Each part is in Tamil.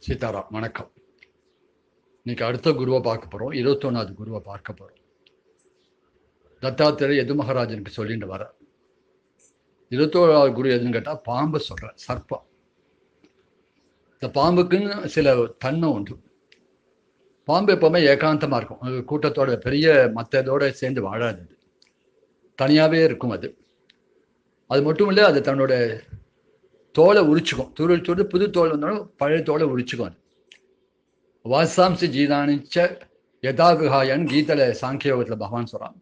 சீதாராம், வணக்கம். இன்னைக்கு அடுத்த குருவை பார்க்க போகிறோம். 21வது குருவை பார்க்க போகிறோம். தத்தாத்திரேயர் எது மகாராஜனுக்கு சொல்லிட்டு வர 21வது குரு எதுன்னு கேட்டால் பாம்பு சொல்கிற சர்ப்பம். இந்த பாம்புக்குன்னு சில தன்மை உண்டு. பாம்பு எப்போவுமே ஏகாந்தமாக இருக்கும். அது கூட்டத்தோட பெரிய மற்றதோடு சேர்ந்து வாழாது, தனியாகவே இருக்கும். அது மட்டும் இல்லை, அது தன்னோட தோலை உரிச்சுக்கும். துருள் புது தோல் வந்தாலும் பழைய தோலை உரிச்சுக்கும். அது வாசாம்சி ஜீதானிச்ச யதாகுஹாயன் கீதையில சாங்கியோகத்தில் பகவான் சொல்கிறான்.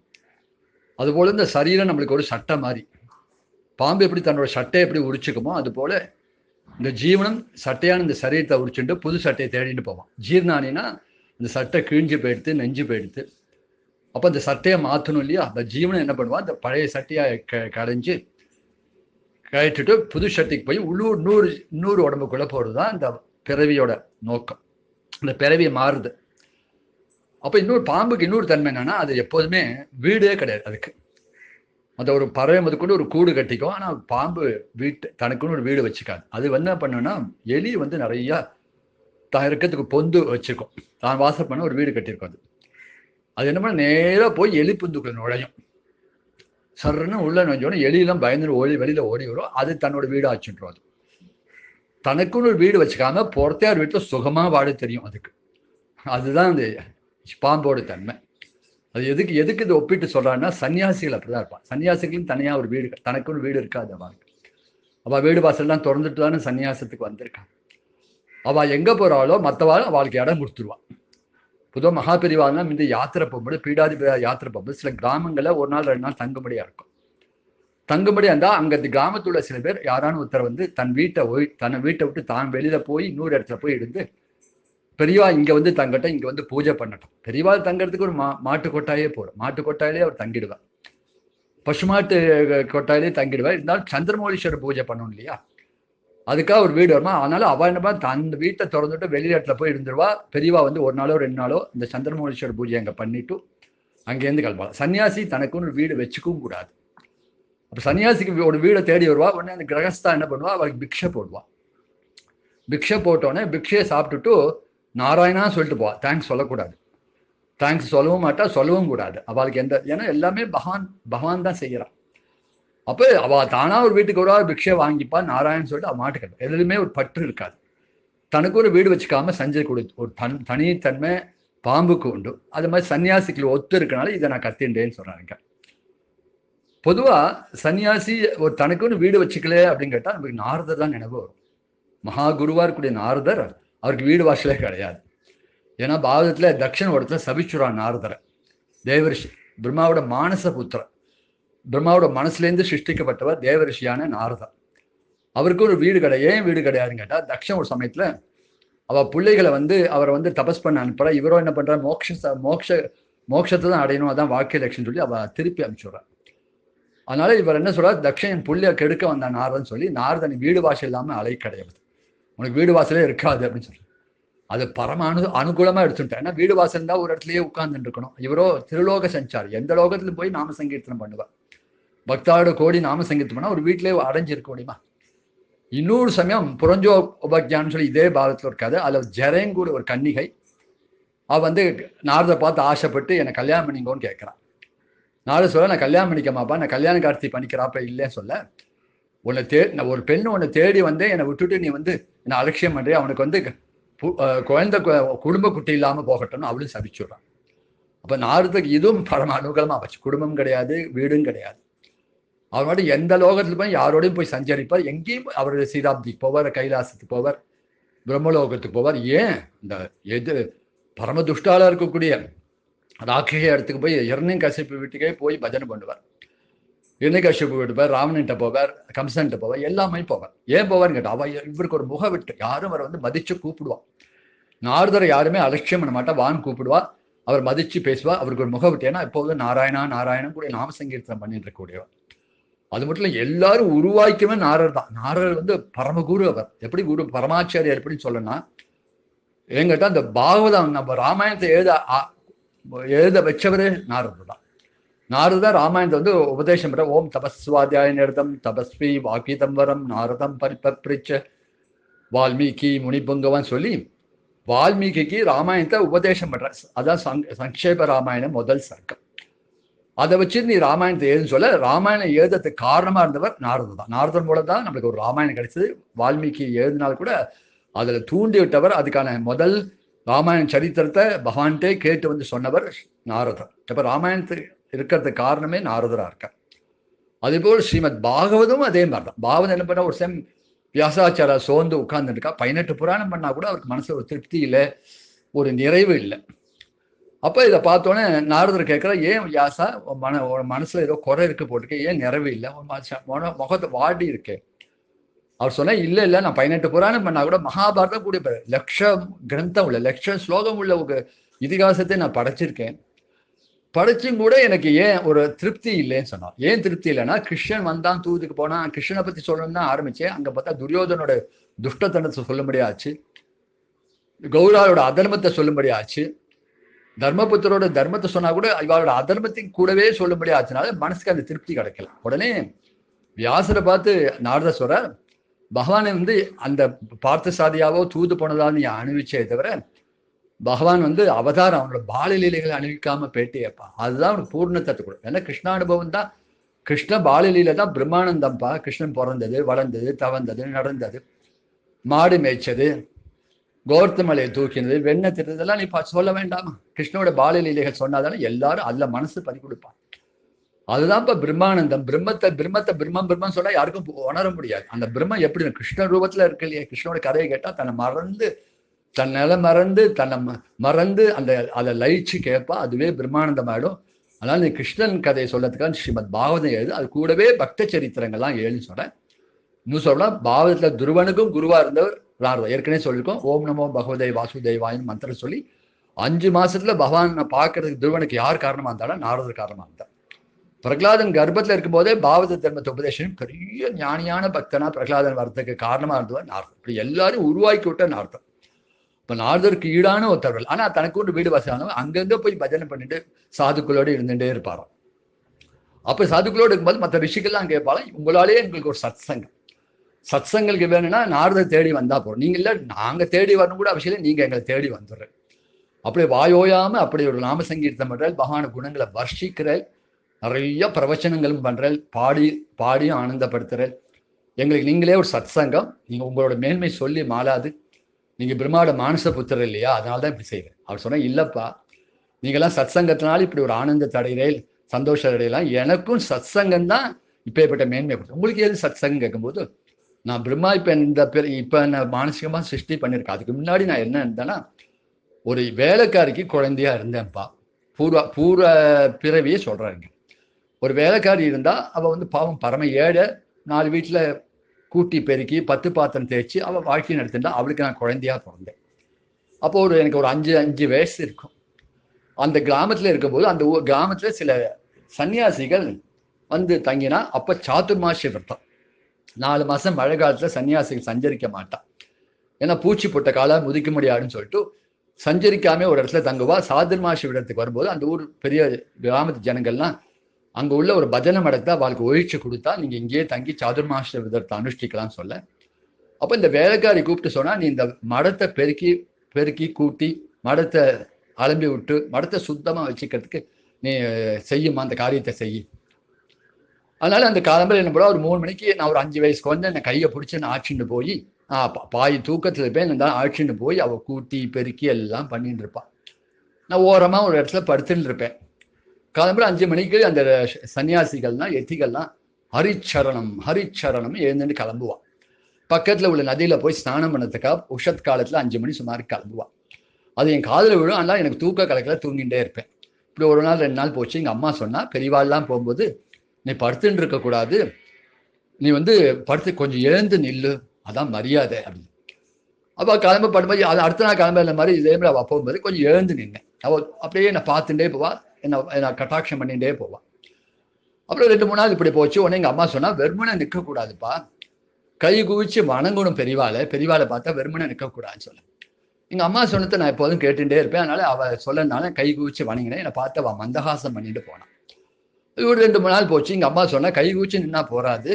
அதுபோல் இந்த சரீரம் நம்மளுக்கு ஒரு சட்டை மாதிரி. பாம்பு எப்படி தன்னோட சட்டையை எப்படி உரிச்சுக்குமோ அதுபோல் இந்த ஜீவனம் சட்டையான இந்த சரீரத்தை உரிச்சுட்டு புது சட்டையை தேடிட்டு போவான். ஜீர்ணானினா இந்த சட்டை கிழிஞ்சு போயிடுத்து, நெஞ்சு போயிடுத்து. அப்போ அந்த சட்டையை மாற்றணும் இல்லையா? அந்த ஜீவனம் என்ன பண்ணுவான், அந்த பழைய சட்டையை கடைஞ்சி கழிட்டுட்டு புது சட்டைக்கு போய் இன்னொரு உடம்புக்குள்ளே போகிறது தான் இந்த பிறவியோட நோக்கம். இந்த பிறவியை மாறுது. அப்போ இன்னொரு பாம்புக்கு இன்னொரு தன்மை என்னன்னா, அது எப்போதுமே வீடே கிடையாது. அதுக்கு அந்த ஒரு பறவை முதற்கொண்டு ஒரு கூடு கட்டிக்கும். ஆனால் பாம்பு தனக்குன்னு ஒரு வீடு வச்சுக்காது. அது என்ன பண்ணுன்னா, எலி நிறையா தான் இருக்கிறதுக்கு பொந்து வச்சுருக்கோம். தான் வாசல் பண்ண ஒரு வீடு கட்டியிருக்கும். அது என்ன பண்ண, நேராக போய் எலி புந்துக்குள்ள நுழையும். சர்ன்னு உள்ள நுழைஞ்சோடனே எலியெல்லாம் பயந்து வெளியில் ஓடி வரும். அது தன்னோட வீடு ஆச்சுன்றோம். அது தனக்குன்னு ஒரு வீடு வச்சுக்காம பொறுத்தையார் வீட்டில் சுகமாக வாழ தெரியும் அதுக்கு. அதுதான் அந்த பாம்போட தன்மை. அது எதுக்கு இது ஒப்பிட்டு சொல்கிறான்னா, சன்னியாசிகள் அப்படிதான் இருப்பான். சன்னியாசிகளும் தனியாக ஒரு வீடு, தனக்குன்னு வீடு இருக்காது அவளுக்கு. அவள் வீடு வாசல்லாம் திறந்துட்டு தானே சன்னியாசத்துக்கு வந்திருக்கான். அவள் எங்கே போகிறாளோ மற்றவாளும் அவளுக்கு இடம் கொடுத்துருவான். பொதுவாக மகாபெரிவாள்லாம் இந்த யாத்திரை போகும்போது, பீடாதிபதி யாத்திரை போகும்போது சில கிராமங்களில் ஒரு நாள் 2 நாள் தங்கும்படியாக இருக்கும். தங்கும்படியாக இருந்தால் அங்கே கிராமத்துள்ள சில பேர் யாரான ஒருத்தர் தன் வீட்டை விட்டு தான் வெளியில் போய் இன்னொரு இடத்துல போய் இருந்து, பெரியவா இங்கே தங்கட்டும், இங்கே பூஜை பண்ணட்டும். பெரியவா தங்கிறதுக்கு ஒரு மாட்டு கொட்டாயே போடும். மாட்டு கொட்டாயிலே அவர் தங்கிடுவார். பசுமாட்டு கொட்டாயிலே தங்கிடுவார். இருந்தாலும் சந்திரமௌலீஸ்வரர் பூஜை பண்ணணும் இல்லையா? அதுக்காக ஒரு வீடு வருமா. அதனால அவள் என்னப்பா தன் வீட்டை திறந்துட்டு வெளி இடத்துல போய் இருந்துருவா. பெரியவா 1 நாளோ 2 நாளோ இந்த சந்திரமௌலீஸ்வரர் பூஜை அங்கே பண்ணிட்டு அங்கேருந்து கிளம்பலாம். சன்னியாசி தனக்குன்னு ஒரு வீடு வச்சுக்கவும் கூடாது. அப்போ சன்னியாசிக்கு ஒரு வீடை தேடி வருவா. உடனே அந்த கிரகஸ்தா என்ன பண்ணுவா, அவளுக்கு பிக்ஷை போடுவா. பிக்ஷை போட்டோடனே பிக்ஷையை சாப்பிட்டுட்டு நாராயணா சொல்லிட்டு போவா. தேங்க்ஸ் சொல்லக்கூடாது. தேங்க்ஸ் சொல்லவும் மாட்டா, சொல்லவும் கூடாது. அவளுக்கு ஏன்னா எல்லாமே பகவான் தான் செய்கிறான். அப்போ அவள் தானாக ஒரு வீட்டுக்கு வருவா, பிக்ஷை வாங்கிப்பா, நாராயணன் சொல்லிட்டு அவள் மாட்டுக்கள். எதுலையுமே ஒரு பற்று இருக்காது. தனக்கு ஒரு வீடு வச்சுக்காம செஞ்சு ஒரு தனித்தன்மை பாம்புக்கு உண்டு. அது மாதிரி சன்னியாசிகள் ஒத்து இருக்கனால இதை நான் கத்தின்றேன்னு சொல்கிறாங்க. பொதுவாக சன்னியாசி ஒரு தனக்குன்னு வீடு வச்சுக்கல அப்படின்னு கேட்டால் நமக்கு நாரதர் தான் நினைவு வரும். மகா குருவாக இருக்கக்கூடிய நாரதர், அவருக்கு வீடு வாசலே கிடையாது. ஏன்னா பாரதத்தில் தட்சிண இடத்துல சபிச்சுறான் நாரதரை. தேவரிஷி, பிரம்மாவோட மானச புத்திரர், பிரம்மாவோட மனசுலேருந்து சிருஷ்டிக்கப்பட்டவர் தேவரிஷியான நாரதர். அவருக்கு ஒரு வீடு கிடையாது. ஏன் வீடு கிடையாதுன்னு கேட்டால், தக்ஷன் ஒரு சமயத்தில் அவள் பிள்ளைகளை அவரை தபஸ் பண்ண அனுப்புறா. இவரோ என்ன பண்ணுறா, மோட்சத்தை தான் அடையணும், அதான் வாக்கிய லட்சம் சொல்லி அவள் திருப்பி அனுப்பிச்சுடுறான். அதனால இவர் என்ன சொல்றார், தக்ஷன் புள்ளைய கெடுக்க வந்தான் நாரதன் சொல்லி, நாரதன் வீடு வாசல் இல்லாமல் அலை கிடையாது, உனக்கு வீடு வாசலே இருக்காது அப்படின்னு சொல்லி அது அனுகூலமாக எடுத்துட்டேன். ஏன்னா வீடு வாசல் இருந்தால் ஒரு இடத்துலயே உட்கார்ந்துட்டு இருக்கணும். இவரோ திருலோக சஞ்சாரி, எந்த லோகத்திலும் போய் நாம சங்கீர்த்தனம் பண்ணுவார். பக்தாவோட கோடி நாம சங்கீர்த்தனம் பண்ணால் ஒரு வீட்டிலே அடைஞ்சிருக்க முடியுமா? இன்னொரு சமயம் புரஞ்சோ உபக்யான்னு சொல்லி இதே பாரதத்தில் இருக்காது. அதில் ஜெரேங்கூட ஒரு கன்னிகை அவ நாரதை பார்த்து ஆசைப்பட்டு என்னை கல்யாணம் பண்ணிங்கோன்னு கேட்குறான். நாரத சொல்ல, நான் கல்யாணம் பண்ணிக்கமாப்பா, நான் கல்யாண கார்த்தி பண்ணிக்கிறாப்ப இல்லைன்னு சொல்ல, ஒரு பெண்ணு உன்னை தேடி என்னை விட்டுட்டு நீ என்னை அலட்சியம் பண்ணுறே, அவனுக்கு குழந்தை குடும்ப குட்டி இல்லாமல் போகட்டும்னு அவளும் சபிச்சுடுறான். அப்போ நாரதுக்கு இதுவும் பரம அனுகூலமாக வச்சு, குடும்பம் கிடையாது, வீடும் கிடையாது. அவர் மட்டும் எந்த லோகத்துல போய் யாரோடையும் போய் சஞ்சரிப்பார். எங்கேயும் அவர் சீதாப்திக்கு போவார், கைலாசத்துக்கு போவார், பிரம்மலோகத்துக்கு போவார். ஏன் இந்த பரம துஷ்டால இருக்கக்கூடிய ராட்சச இடத்துக்கு போய் ஹிரண்யகசிபு வீட்டுக்கே போய் பஜனை பண்ணுவார். ஹிரண்யகசிபு வீட்டு போவார், ராவணன்ட்ட போவார், கம்சன்ட்ட போவார், எல்லாமே போவார். ஏன் போவார்னு கேட்டா, இவருக்கு ஒரு முக விட்டு யாரும் அவரை மதிச்சு கூப்பிடுவான். நாரதரை யாருமே அலட்சியம் பண்ண மாட்டா, வான் கூப்பிடுவா, அவர் மதிச்சு பேசுவா. அவருக்கு ஒரு முக விட்டு, ஏன்னா இப்போது நாராயணன் கூட நாம சங்கீர்த்தனம் பண்ணிட்டு இருக்கக்கூடியவர். அது மட்டும் இல்லை, எல்லாரும் உருவாக்கியவே நாரர் தான். நாரர் பரமகுரு. அவர் எப்படி குரு, பரமாச்சாரியர் எப்படின்னு சொல்லணும்னா, ஏங்கிட்ட அந்த பாகவதம் நம்ம ராமாயணத்தை எழுத வச்சவரே நாரதர் தான். நாரதர் ராமாயணத்தை உபதேசம் பண்ற, ஓம் தபஸ்வாத்தியாய நிரதம் தபஸ்வி வாக்கிதம் வரம் நாரதம் பரிபப்ரிச்ச வால்மீகி முனிபுங்கவன் சொல்லி வால்மீகிக்கு ராமாயணத்தை உபதேசம் பண்ற. அதான் சங்கேப ராமாயணம் முதல் சர்க்கம். அதை வச்சு நீ ராமாயணத்தை எழுதுன்னு சொல்ல, ராமாயணம் எழுதுறதுக்கு காரணமா இருந்தவர் நாரதர் தான். நாரதர் மூலம் தான் நம்மளுக்கு ஒரு ராமாயணம் கிடைச்சது. வால்மீகி எழுதினால் கூட அதுல தூண்டி விட்டவர், அதுக்கான முதல் ராமாயண சரித்திரத்தை பகவான்கிட்டே கேட்டு வந்து சொன்னவர் நாரதர். அப்ப ராமாயணத்துக்கு இருக்கிறதுக்கு காரணமே நாரதரா இருக்கார். அதேபோல் ஸ்ரீமத் பாகவதமும் அதே மாதிரிதான். பாகவதம் என்ன பண்ண, ஒரு டைம் வியாசாச்சாரா சோர்ந்து உட்கார்ந்துருக்கா. 18 புராணம் பண்ணா கூட அவருக்கு மனசுல ஒரு திருப்தி இல்லை, ஒரு நிறைவு இல்லை. அப்ப இதை பார்த்தோன்னே நாரதர் கேட்கிற, ஏன் வியாசா மனசுல ஏதோ குறை இருக்கு போட்டிருக்கேன், ஏன் நிறைவு இல்லை, முகத்தை வாடி இருக்கே. அவர் சொன்ன, இல்ல நான் 18 புராணம் பண்ணா கூட மகாபாரதம் கூட லட்சம் கிரந்தம் உள்ள, லட்சம் ஸ்லோகம் உள்ள ஒரு இதிகாசத்தை நான் படைச்சிருக்கேன். படைச்சும் கூட எனக்கு ஏன் ஒரு திருப்தி இல்லைன்னு சொன்னார். ஏன் திருப்தி இல்லைன்னா, கிருஷ்ணன் வந்தான், தூதுக்கு போனா, கிருஷ்ணனை பத்தி சொல்லணும்னு தான் ஆரம்பிச்சேன். அங்க பார்த்தா துரியோதனோட துஷ்டத்தனத்தை சொல்லும்படியாச்சு, கௌராவோட அதர்மத்தை சொல்லும்படியாச்சு, தர்மபுத்திரோட தர்மத்தை சொன்னா கூட இவளோட அதர்மத்தின் கூடவே சொல்லும்படி ஆச்சுனால மனசுக்கு அந்த திருப்தி கிடைக்கல. உடனே வியாசரை பார்த்து நாரதர் சொல்றார், பகவானை வந்து அந்த பார்த்த சாதியாவோ தூது போனதான்னு நீ அணிவிச்சே தவிர, பகவான் வந்து அவதாரம் அவனோட பாலலீலைகளை அணிவிக்காம பேட்டியப்பா. அதுதான் அவனுக்கு பூர்ணத்தை கூட. ஏன்னா கிருஷ்ண அனுபவம் தான், கிருஷ்ண பாலலீலை தான் பிரம்மானந்தம்பா. கிருஷ்ணன் பிறந்தது, வளர்ந்தது, தவந்தது, நடந்தது, மாடு மேய்ச்சது, கோர்த்த மலையை தூக்கினது, வெண்ணெய் திட்டதெல்லாம் நீ சொல்ல வேண்டாமா? கிருஷ்ணனோட பாலலீலைகள் சொன்னாதானே எல்லாரும் அதுல மனசு பறி கொடுப்பான். அதுதான் இப்ப பிரம்மானந்தம். பிரம்மத்தை பிரம்மம் சொன்னா யாருக்கும் உணர முடியாது. அந்த பிரம்மம் எப்படி கிருஷ்ண ரூபத்துல இருக்கு இல்லையா? கிருஷ்ணனோட கதையை கேட்டா தன்னை மறந்து, தன் நிலை மறந்து, தன்னை மறந்து அதை லயிச்சு கேட்பா. அதுவே பிரம்மானந்தம் ஆயிடும். அதனால நீ கிருஷ்ணன் கதையை சொல்லறதுக்காக ஸ்ரீமத் பாகவதம் எழுது. அது கூடவே பக்த சரித்திரங்கள்லாம் எழுதுன்னு சொல்றேன். இன்னும் சொல்லலாம், பாகவதத்துல துருவனுக்கும் குருவா இருந்தவர் நாரதர். ஏற்கனவே சொல்லியிருக்கோம், ஓம் நமோ பகவதே வாசுதேவாயின்னு மந்திரம் சொல்லி 5 மாசத்துல பகவானை பார்க்கறதுக்கு துருவனுக்கு யார் காரணமா இருந்தாலும் நாரதர் காரணமா இருந்தார். பிரகலாதன் கர்ப்பத்துல இருக்கும் போதே பாகவத தர்மத்தை உபதேசம் பெரிய ஞானியான பக்தனா பிரகலாதன் வரத்துக்கு காரணமா இருந்தவர் நாரதர். இப்படி எல்லாரும் உருவாக்கி விட்ட நாரதர். இப்ப நாரதருக்கு ஈடான ஒருத்தவர்கள். ஆனா தனக்கு ஒன்று வீடு வசதியானவங்க அங்கங்க போய் பஜனை பண்ணிட்டு சாதுக்களோடு இருந்துட்டே இருப்பாராம். அப்ப சாதுக்களோடு இருக்கும்போது மற்ற ரிஷிகள்லாம் கேட்பாலும், உங்களாலேயே எங்களுக்கு ஒரு சத்சங்களுக்கு வேணும்னா நாரதர் தேடி வந்தா போறோம். நீங்க இல்ல, நாங்க தேடி வரணும் கூட அவசியம் இல்லை, நீங்க எங்களை தேடி வந்துடுறேன். அப்படி வாயோயாம அப்படி ஒரு நாம சங்கீர்த்தம் பண்றாள், பகவான குணங்களை வர்ஷிக்கிறாள், நிறைய பிரவச்சனங்களும் பண்றாள், பாடியும் ஆனந்தப்படுத்துறாள். எங்களுக்கு நீங்களே ஒரு சத்சங்கம், நீங்க உங்களோட மேன்மை சொல்லி மாளாது, நீங்க பிரம்மாவோட மானச புத்திரர் இல்லையா, அதனால்தான் இப்படி செய்வேன். அவர் சொன்னா, இல்லப்பா நீங்கெல்லாம் சத்சங்கத்தினால இப்படி ஒரு ஆனந்தத்தை அடைகிறேன், சந்தோஷம் அடையலாம், எனக்கும் சத்சங்கம் தான் இப்பேற்பட்ட மேன்மை கொடுத்து. உங்களுக்கு எது சத்சங்கம் கேட்கும்போது, நான் பிரம்மா இப்ப என்ன மானசிகமா சிருஷ்டி பண்ணிருக்கேன். அதுக்கு முன்னாடி நான் என்ன இருந்தேன்னா, ஒரு வேலைக்காரிக்கு குழந்தையா இருந்தேன்ப்பா. பூர்வ பிறவியே சொல்றாங்க. ஒரு வேலைக்காரி இருந்தா அவ வந்து பாவம் பரம ஏழை, 4 வீட்டுல கூட்டி பெருக்கி 10 பாத்திரம் தேய்ச்சி அவ வாழ்க்கை நடத்திட்டா. அவளுக்கு நான் குழந்தையா பிறந்தேன். அப்போ எனக்கு ஒரு 5 வயசு இருக்கும். அந்த கிராமத்துல இருக்கும்போது அந்த கிராமத்துல சில சன்னியாசிகள் வந்து தங்கினா, அப்ப சாதுர்மாசிய விரதம் 4 மாசம் மழை காலத்துல சன்னியாசிகள் சஞ்சரிக்க மாட்டான். ஏன்னா பூச்சி போட்ட காலம் முதிக்க முடியாதுன்னு சொல்லிட்டு சஞ்சரிக்காம ஒரு இடத்துல தங்குவா. சாதுர்மாசி விடத்துக்கு வரும்போது அந்த ஊர் பெரிய கிராமத்து ஜனங்கள்லாம் அங்க உள்ள ஒரு பஜனை மடத்தை அவளுக்கு ஒழிச்சு கொடுத்தா, நீங்க இங்கேயே தங்கி சாதுர்மாச விரதத்தை அனுஷ்டிக்கலாம்னு சொல்ல. அப்ப இந்த வேலைக்காரி கூப்பிட்டு சொன்னா, நீ இந்த மடத்தை பெருக்கி கூட்டி மடத்தை அலம்பி விட்டு மடத்தை சுத்தமா வச்சுக்கிறதுக்கு நீ செய்யுமா, அந்த காரியத்தை செய்யி. அதனால அந்த காலம்பரம் என்ன போல ஒரு 3 மணிக்கு நான் ஒரு 5 வயசு குழந்தை என்னை கையை பிடிச்சி நான் ஆட்சின்னு போய் பாய் தூக்கத்துல போய் இருந்தாலும் ஆட்சின்னு போய் அவ கூட்டி பெருக்கி எல்லாம் பண்ணிட்டு இருப்பான். நான் ஓரமா ஒரு இடத்துல படுத்துட்டு இருப்பேன். காலம்பரம் 5 மணிக்கு அந்த சன்னியாசிகள்லாம் எத்திகள்லாம் ஹரிச்சரணம் எழுந்துட்டு கிளம்புவான். பக்கத்துல உள்ள நதியில போய் ஸ்நானம் பண்ணதுக்காக உஷத் காலத்துல 5 மணி சுமார் கிளம்புவான். அது என் காதுல விழும். அதனால எனக்கு தூக்க கலக்கல தூங்கிட்டே இருப்பேன். இப்படி 1 நாள் 2 நாள் போச்சு. எங்க அம்மா சொன்னா, பெரியவாள்லாம் போகும்போது நீ படுத்துட்டு இருக்கக்கூடாது, நீ வந்து படுத்து கொஞ்சம் எழுந்து நில்லு, அதான் மரியாதை அப்படின்னு. அப்போ கிளம்ப படும்போது அது அடுத்த நாள் கிளம்ப இந்த மாதிரி இதே மாதிரி அவள் போகும்போது கொஞ்சம் எழுந்து நின்னேன். அவள் அப்படியே என்னை பார்த்துட்டே போவா, என்ன கட்டாட்சம் பண்ணிகிட்டே போவா. அப்புறம் 2-3 நாள் இப்படி போச்சு. உடனே எங்கள் அம்மா சொன்னா, வெறுமனை நிற்கக்கூடாதுப்பா, கை குவிச்சு வணங்கணும் பெரியவாளை பார்த்தா வெறுமனை நிற்கக்கூடாதுன்னு சொல்ல. எங்கள் அம்மா சொன்னதை நான் எப்போதும் கேட்டுட்டே இருப்பேன். அதனால அவள் சொல்லனால கை குவிச்சு வணங்கினேன். என்னை பார்த்து அவள் மந்தகாசம் பண்ணிட்டு போனான். இது ஒரு 2-3 நாள் போச்சு. எங்கள் அம்மா சொன்னா, கை குவிச்சு நின்னா போறாது,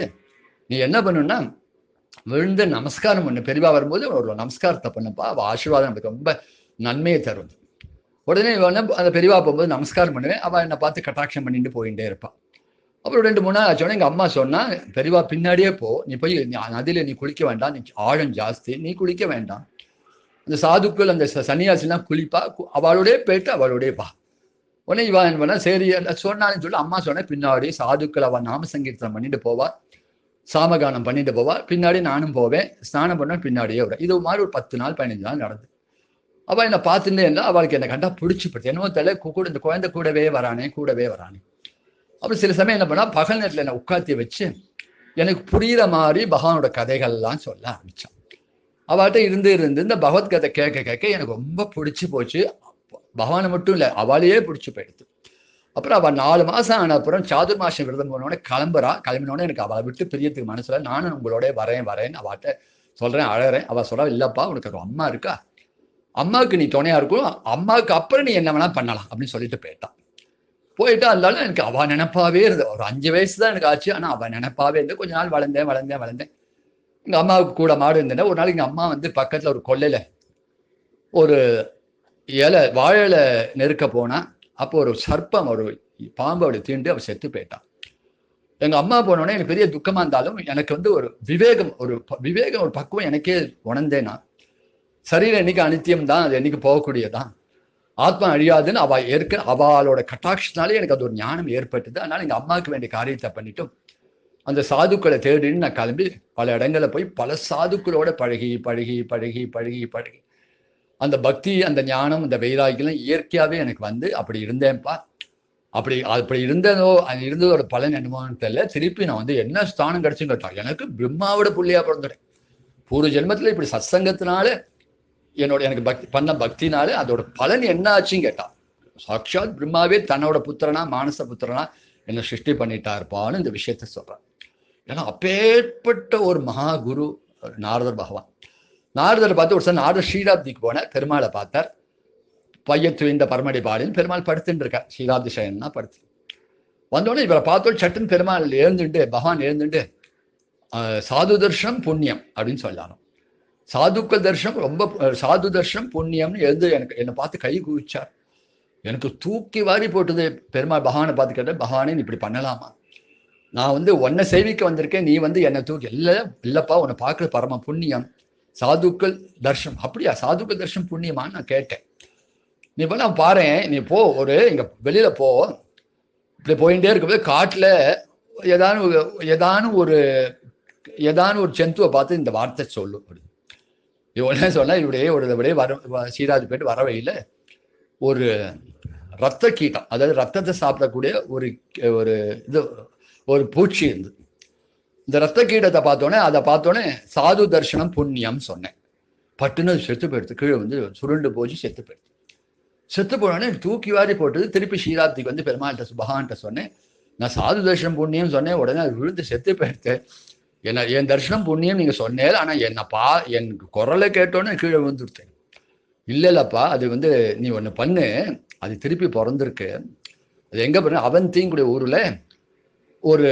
நீ என்ன பண்ணுன்னா விழுந்து நமஸ்காரம் பண்ணு. பெரியவா வரும்போது ஒரு நமஸ்காரத்தை பண்ணுப்பா, அவள் ஆசீர்வாதம் நமக்கு ரொம்ப நன்மையை தரும். உடனே அந்த பெரியவா போகும்போது நமஸ்காரம் பண்ணுவேன். அவள் என்னை பார்த்து கட்டாட்சம் பண்ணிட்டு போயிட்டே இருப்பாள். அப்புறம் 2-3 நாள் ஆச்சோடனே எங்கள் அம்மா சொன்னா, பெரியவா பின்னாடியே போ, நீ போய் நதியில நீ குளிக்க வேண்டாம், நீ ஆழம் ஜாஸ்தி, நீ குளிக்க வேண்டாம். அந்த சாதுக்கள் அந்த சன்னியாசிலாம் குளிப்பா, அவளோடய போயிட்டு அவளோடய வா. உடனே இவா என்ன பண்ணா, சரி சொன்னான்னு சொல்லி அம்மா சொன்னேன். பின்னாடி சாதுக்கள் அவள் நாம சங்கீர்த்தனம் பண்ணிட்டு போவா, சாமகானம் பண்ணிட்டு போவா, பின்னாடி நானும் போவேன், ஸ்நானம் பண்ண பின்னாடியே வர. இது மாதிரி ஒரு 10 நாள் 15 நாள் நடந்து. அவள் என்னை பார்த்துட்டே இருந்தா, அவளுக்கு என்னை கண்டா பிடிச்சி போடுது. என்னவோ தெரியல, கூட இந்த குழந்தை கூடவே வரானே. அப்புறம் சில சமயம் என்ன பண்ணா, பகல் நேரத்தில் என்னை உட்காத்தி வச்சு எனக்கு புரியுற மாதிரி பகவானோட கதைகள்லாம் சொல்ல ஆரம்பிச்சான். அவள்கிட்ட இருந்து இந்த பகவத்கதை கேட்க எனக்கு ரொம்ப பிடிச்சி போச்சு. பகவானை மட்டும் இல்லை, அவளையே பிடிச்சி போயிடுது. அப்புறம் அவள் 4 மாதம் ஆன அப்புறம் சாதுர்மாசம் விரதம் போனோடனே கிளம்பினோடனே எனக்கு அவளை விட்டு பிரியத்துக்கு மனசுல, நானும் உங்களோட வரேன்னு அவள்கிட்ட சொல்றேன், அழகிறேன். அவள் சொல்றா, இல்லப்பா உனக்கு ஒரு அம்மா இருக்கா, அம்மாவுக்கு நீ துணையா இருக்கும், அம்மாவுக்கு அப்புறம் நீ என்ன வேணா பண்ணலாம் அப்படின்னு சொல்லிட்டு போயிட்டான். போயிட்டா இருந்தாலும் எனக்கு அவள் நினைப்பாவே இருந்தது. ஒரு 5 வயசு தான் எனக்கு ஆச்சு, ஆனால் அவள் நினைப்பாவே இருந்து கொஞ்ச நாள் வளர்ந்தேன். எங்கள் அம்மாவுக்கு கூட மாடு இருந்தேன். ஒரு நாளைக்கு எங்கள் அம்மா வந்து பக்கத்தில் ஒரு கொல்லையில் ஒரு வாழை இலை நெருக்க போனா, அப்போ ஒரு சர்ப்பம், ஒரு பாம்பு அவளை தீண்டு அவள் செத்து போயிட்டான். எங்கள் அம்மா போனோடனே எனக்கு பெரிய துக்கமாக இருந்தாலும் எனக்கு வந்து ஒரு விவேகம் ஒரு பக்குவம் எனக்கே உணர்ந்தேன்னா, சரீரம் என்னைக்கு அனித்தியம் தான், அது என்னைக்கு போகக்கூடியதான், ஆத்மா அழியாதுன்னு அவளோட கட்டாட்சத்தினாலே எனக்கு அது ஒரு ஞானம் ஏற்பட்டது. அதனால எங்கள் அம்மாவுக்கு வேண்டிய காரியத்தை பண்ணிட்டும் அந்த சாதுக்களை தேடின்னு நான் கிளம்பி பல இடங்களில் போய் பல சாதுக்களோட பழகி அந்த பக்தி, அந்த ஞானம், அந்த வைராகியம் இயற்கையாகவே எனக்கு வந்து அப்படி இருந்தேன்ப்பா. அப்படி இருந்ததோட பலன் என்னமோன்னு தெரியல. திருப்பி நான் வந்து என்ன ஸ்தானம் கிடைச்சுன்னு கேட்டான். எனக்கு பிரம்மாவோட புள்ளியா பிறந்துட்டேன். பூர்வ ஜென்மத்தில் இப்படி சத்சங்கத்தினால எனக்கு பக்தினால அதோட பலன் என்ன ஆச்சுன்னு கேட்டான். சாட்சாத் பிரம்மாவே தன்னோட புத்திரனா, மானச புத்திரனா என்ன சிருஷ்டி பண்ணிட்டா இருப்பான்னு இந்த விஷயத்த சொல்றான். ஏன்னா அப்பேற்பட்ட ஒரு மகா குரு நாரதர் பகவான். நாரதரை பார்த்து ஒரு சார் நாரதர் ஸ்ரீராப்திக்கு போனார். பெருமாளை பார்த்தார். பையத்துவிந்த பரமடி பாடின்னு பெருமாள் படுத்துட்டு இருக்கார். ஸ்ரீராப்தி சயன்னா படுத்து வந்தோடனே இவரை பார்த்தோம். சட்டுன்னு பெருமாள் பகவான் எழுந்துட்டு சாது தர்ஷனம் புண்ணியம் அப்படின்னு சொல்லாலும், சாதுக்கள் தர்ஷனம் ரொம்ப சாது தர்ஷனம் புண்ணியம்னு என்னை பார்த்து கை குவிச்சார். எனக்கு தூக்கி வாரி போட்டது. பெருமாள் பகவானை பார்த்து கேட்டார், பகவானே நீ இப்படி பண்ணலாமா? நான் வந்து உன்னை சேவிக்க வந்திருக்கேன், நீ வந்து என்னை தூக்கி இல்லப்பா உன்னை பார்க்கறது பரம புண்ணியம், சாதுக்கள் தர்ஷனம். அப்படியா, சாதுக்கள் தர்ஷனம் புண்ணியமான்னு நான் கேட்டேன். நீ இப்போ நான் பாரு, நீ போ, இங்க வெளியில போ, இப்படி போயிட்டே இருக்கும்போது காட்டுல ஏதானும் ஒரு ஜந்துவை பார்த்து இந்த வார்த்தை சொல்லு. இவனே சொன்னா இப்படியே சீராது போயிட்டு வர வழியில ஒரு ரத்த கீட்டம், அதாவது ரத்தத்தை சாப்பிடக்கூடிய ஒரு பூச்சி இருந்து, இந்த ரத்த கீட்டத்தை பார்த்தோன்னே சாது தர்ஷனம் புண்ணியம் சொன்னேன். பட்டுன்னு செத்து போயிடுது. கீழே வந்து சுருண்டு போச்சு, செத்து போயிடுது. செத்து போனோடனே தூக்கி வாரி போட்டது. திருப்பி ஸ்ரீராப்திக்கு வந்து பெருமாள்கிட்ட பகவான்கிட்ட சொன்னேன், நான் சாது தர்ஷனம் புண்ணியம் சொன்னேன். உடனே அது விழுந்து செத்து போயிடுது. என் தர்ஷனம் புண்ணியம் நீங்க சொன்னேன், ஆனா என் குரலை கேட்டோன்னே கீழே விழுந்துருத்தேன். இல்லப்பா, அது வந்து நீ ஒண்ணு பண்ணு, அது திருப்பி பிறந்திருக்கு. அது எங்க பண்ண, அவந்திங்குடைய ஊர்ல ஒரு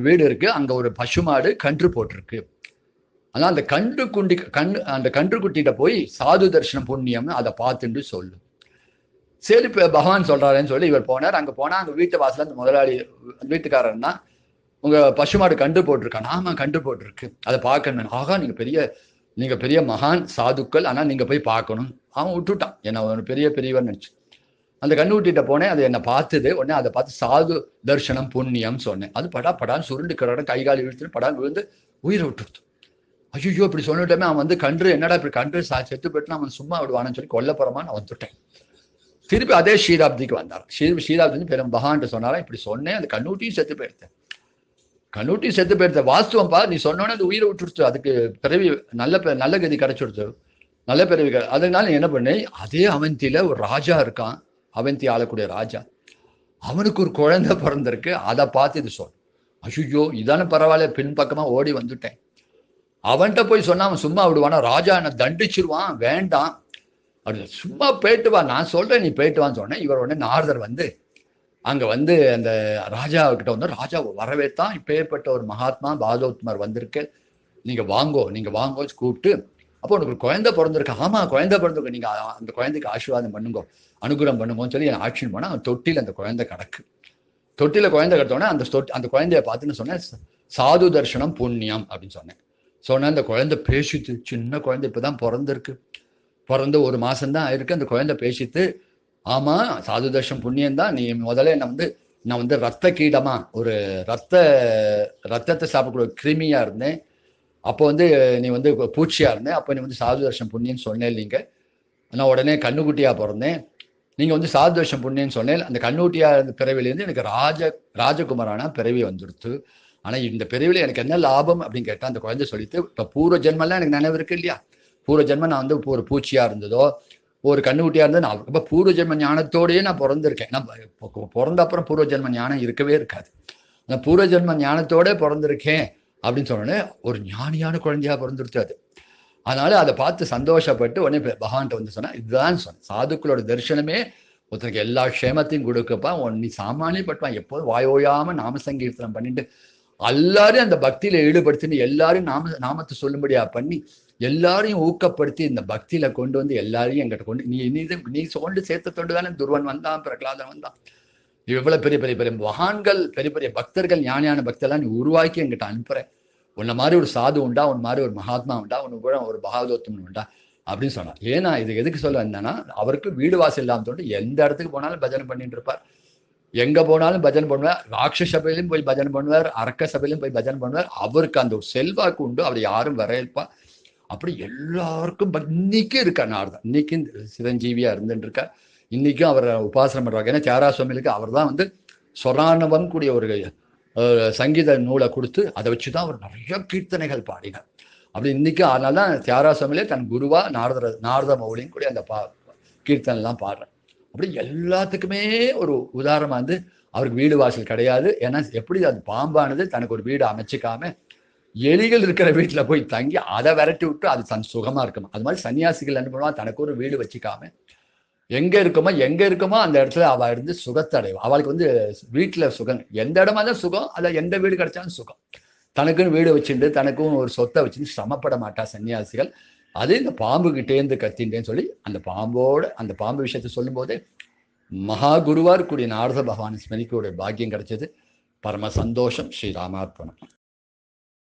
வீடு இருக்கு. அங்க ஒரு பசுமாடு கன்று போட்டிருக்கு. ஆனா அந்த கன்று குட்டிகிட்ட போய் சாது தர்ஷனம் புண்ணியம்னு அதை பார்த்துட்டு சொல்லு. சரி பகவான் சொல்றாருன்னு சொல்லி இவர் போனார். அங்க போனா அங்க வீட்டு வாசல அந்த முதலாளி வீட்டுக்காரர்னா, உங்க பசுமாடு கண்டு போட்டிருக்கான். ஆமா கண்டு போட்டிருக்கு, அதை பார்க்கணும். ஆகா நீங்க பெரிய மகான் சாதுக்கள், ஆனா நீங்க போய் பார்க்கணும். அவன் விட்டுட்டான், என்ன ஒரு பெரியவர் நினைச்சு. அந்த கண்ணுக்குட்டிகிட்ட போனேன். அது என்னை பார்த்தது. உடனே அதை பார்த்து சாது தர்ஷனம் புண்ணியம் சொன்னேன். அது படான்னு சுருண்டு கை கால் இழுத்துட்டு படான்னு விழுந்து உயிரை விட்டுருது. ஐயோ இப்படி சொல்லிட்டோமே, அவன் வந்து கன்று என்னடா இப்படி கன்று செத்து போயிட்டு அவன் சும்மா விடுவானு சொல்லி கொல்ல போறமான்னு நான் வந்துட்டேன். திருப்பி அதே ஸ்ரீராப்திக்கு வந்தார். ஸ்ரீராப்தி பெரும் பகவான்ட்டு சொன்னாரா, இப்படி சொன்னேன், அந்த கண்ணூட்டியும் செத்து போயிடுத்த வாஸ்துவம்பா, நீ சொன்னோன்னே அது உயிரை விட்டுருச்சு. அதுக்கு பிறவி நல்ல கதி கிடைச்சிடுச்சு, நல்ல பிறவி. அதனால என்ன பண்ணேன், அதே அவந்தியில ஒரு ராஜா இருக்கான், அவந்தி ஆளக்கூடிய ராஜா, அவனுக்கு ஒரு குழந்தை பிறந்திருக்கு. அதை பார்த்து இது சொல். ஐயோ இதானே பரவாயில்ல, பின்பக்கமா ஓடி வந்துட்டேன். அவன்கிட்ட போய் சொன்னா அவன் சும்மா விடுவானா, ராஜா என்னை தண்டிச்சிருவான், வேண்டாம் அப்படி சும்மா போயிட்டு வா, நான் சொல்றேன் நீ போயிட்டு வான்னு சொன்னேன். இவர் உடனே நாரதர் வந்து அங்கே வந்து அந்த ராஜா கிட்ட வந்து ராஜா வரவேத்தான், இப்பேற்பட்ட ஒரு மகாத்மா பாகவத்மர் வந்திருக்கு, நீங்கள் வாங்கோ கூப்பிட்டு, அப்போ உனக்கு ஒரு குழந்தை பிறந்திருக்கு. ஆமாம், குழந்தை பிறந்திருக்கு, நீங்கள் அந்த குழந்தைக்கு ஆசீர்வாதம் பண்ணுங்க, அனுகிரகம் பண்ணுங்கன்னு சொல்லி என் ஆட்சின்னு போனால் அவன் தொட்டியில் அந்த குழந்தை கிடக்கு. தொட்டியில் குழந்தை கிடத்தோடனே அந்த குழந்தைய பார்த்துன்னு சொன்னேன், சாது தர்ஷனம் புண்ணியம் அப்படின்னு சொன்னேன். அந்த குழந்தை பேசித்து, சின்ன குழந்தை இப்போ தான் பிறந்து ஒரு மாதம்தான் ஆயிருக்கு. அந்த குழந்தை பேசித்து, ஆமாம் சாது தர்ஷனம் புண்ணியம் தான், நீ முதல்ல நான் வந்து ரத்த கீடமா ஒரு ரத்தத்தை சாப்பிடக்கூடிய கிருமியா இருந்தேன், அப்போ வந்து நீ வந்து பூச்சியா இருந்தேன், அப்போ நீ வந்து சாது தர்ஷனம் புண்ணியன்னு சொன்னேன். நீங்கள் நான் உடனே கண்ணுக்குட்டியா பிறந்தேன், நீங்கள் வந்து சாது தர்ஷனம் புண்ணியன்னு சொன்னேன். அந்த கண்ணுக்குட்டியா இருந்த பிறவிலேருந்து எனக்கு ராஜகுமாரான பிறவி வந்துடுத்து. ஆனால் இந்த பிறவியில் எனக்கு என்ன லாபம் அப்படின்னு கேட்டால் அந்த குழந்தை சொல்லிட்டு, இப்போ பூர்வ ஜென்மெல்லாம் எனக்கு நினைவு இருக்கு இல்லையா, பூர்வ ஜென்மம் நான் வந்து ஒரு பூச்சியாக இருந்ததோ ஒரு கண்ணுக்குட்டியாக இருந்தது, நான் ரொம்ப பூர்வ ஜென்ம ஞானத்தோடையே நான் பிறந்திருக்கேன். நான் பிறந்த அப்புறம் பூர்வ ஜென்ம ஞானம் இருக்கவே இருக்காது. நான் பூர்வ ஜென்ம ஞானத்தோட பிறந்திருக்கேன் அப்படின்னு சொன்னோடனே ஒரு ஞானியான குழந்தையாக பிறந்துருச்சு அது. அதனால அதை பார்த்து சந்தோஷப்பட்டு உடனே பகவான்கிட்ட வந்து சொன்னேன், இதுதான் சொன்னேன், சாதுக்களோட தரிசனமே ஒருத்தருக்கு எல்லா க்ஷேமத்தையும் கொடுக்கப்பா, நீ சாமானியப்பட்டுவான், எப்போதும் வாயோயாமல் நாம சங்கீர்த்தனம் பண்ணிட்டு எல்லாரையும் அந்த பக்தியில ஈடுபடுத்தின்னு எல்லாரையும் நாமத்தை சொல்லும்படியா பண்ணி எல்லாரையும் ஊக்கப்படுத்தி இந்த பக்தியில கொண்டு வந்து எல்லாரையும் எங்கிட்ட கொண்டு நீ கொண்டு சேர்த்த தொண்டு தானே துருவன் வந்தான், பிரகலாதன் வந்தான், இவ்வளவு பெரிய பெரிய பெரிய மகான்கள், பெரிய பெரிய பக்தர்கள், ஞானியான பக்தர்லாம் நீ உருவாக்கி எங்கிட்ட அனுப்புற, உன்ன மாதிரி ஒரு சாது உண்டா, உன் மாதிரி ஒரு மகாத்மா உண்டா, உனக்கு கூட ஒரு பகவதோத்தம் உண்டா அப்படின்னு சொன்னான். ஏன்னா இது எதுக்கு சொல்ல வந்தேன்னா, அவருக்கு வீடு வாசல் இல்லாமல் சொல்லிட்டு எந்த இடத்துக்கு போனாலும் பஜனை பண்ணிட்டு இருப்பார், எங்க போனாலும் பஜனை பண்ணுவார், ராட்ச சபையிலும் போய் பஜனை பண்ணுவார், அரக்க சபையிலும் போய் பஜனை பண்ணுவார். அவருக்கு அந்த ஒரு செல்வாக்கு உண்டு, அவர் யாரும் வரவேற்பா, அப்படி எல்லாருக்கும் இன்னைக்கும் இருக்கார் நாரதன், இன்னைக்கும் சிரஞ்சீவியா இருந்துட்டு இருக்கார், இன்னைக்கும் அவர் உபாசனம் பண்றாங்க. ஏன்னா தியாகராசுவாமிகளுக்கு அவர் தான் வந்து சொரானவன் கூடிய ஒரு சங்கீத நூலை கொடுத்து அதை வச்சுதான் அவர் நிறைய கீர்த்தனைகள் பாடினார். அப்படி இன்னைக்கும் அதனால தான் தியாகராசுவாமிலே தன் குருவா நாரத மௌலியும் கூடிய அந்த கீர்த்தனை எல்லாம் பாடுறேன். அப்படி எல்லாத்துக்குமே ஒரு உதாரணமா வந்து அவருக்கு வீடு வாசல் கிடையாது. ஏன்னா எப்படி அது பாம்பானது தனக்கு ஒரு வீடு அமைச்சிக்காம எலிகள் இருக்கிற வீட்டுல போய் தங்கி அதை விரட்டி விட்டு அது தன் சுகமா இருக்குமா, அது மாதிரி சன்னியாசிகள் என்ன பண்ணுவா, தனக்கு ஒரு வீடு வச்சுக்காம எங்க இருக்குமோ அந்த இடத்துல அவ இருந்து சுகத்தை அடைவா. அவளுக்கு வந்து வீட்டுல சுகம், எந்த இடமா தான் சுகம், அத எந்த வீடு கிடைச்சாலும் சுகம். தனக்குன்னு வீடு வச்சுட்டு தனக்கும் ஒரு சொத்தை வச்சுட்டு சிரமப்பட மாட்டா சன்னியாசிகள். அது இந்த பாம்பு கிட்டேந்து கத்தின்றேன்னு சொல்லி அந்த பாம்பு விஷயத்த சொல்லும் போதே மகா குருவா இருக்கக்கூடிய நாரத பகவான் ஸ்மரிக்கோட பாக்கியம் கிடைச்சது. பரம சந்தோஷம். ஸ்ரீராமார்ப்பணம்.